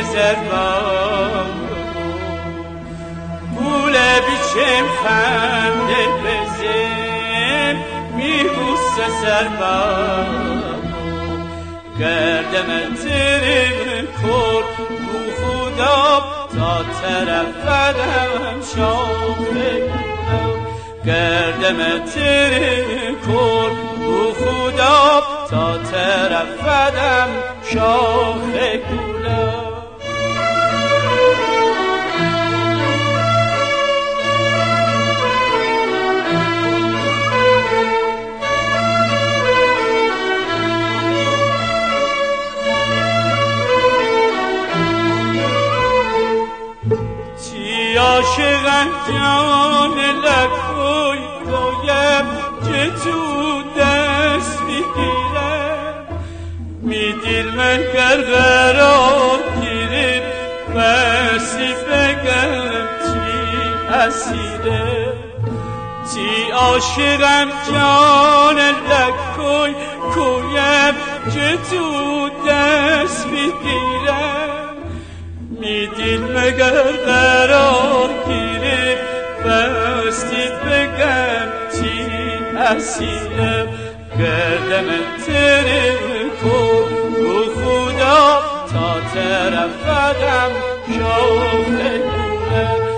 زربان بوله بیچم خنده بزم میبوس زربان گردم تیره کر بو خدا تا طرفم شاخه گردم تیره کر بو خدا تا طرفم شاخه گولا عاشقم جان لکوی بایم که تو دست میگیرم می دل من قرار گیرم بسی بگم چی اسیره چی عاشقم جان لکوی کویم که تو دست میگیرم می دل مگر قرار گیره بستی بگم چی اسیرم گردم تیره کن بو خدا تا طرفم شاخه گوره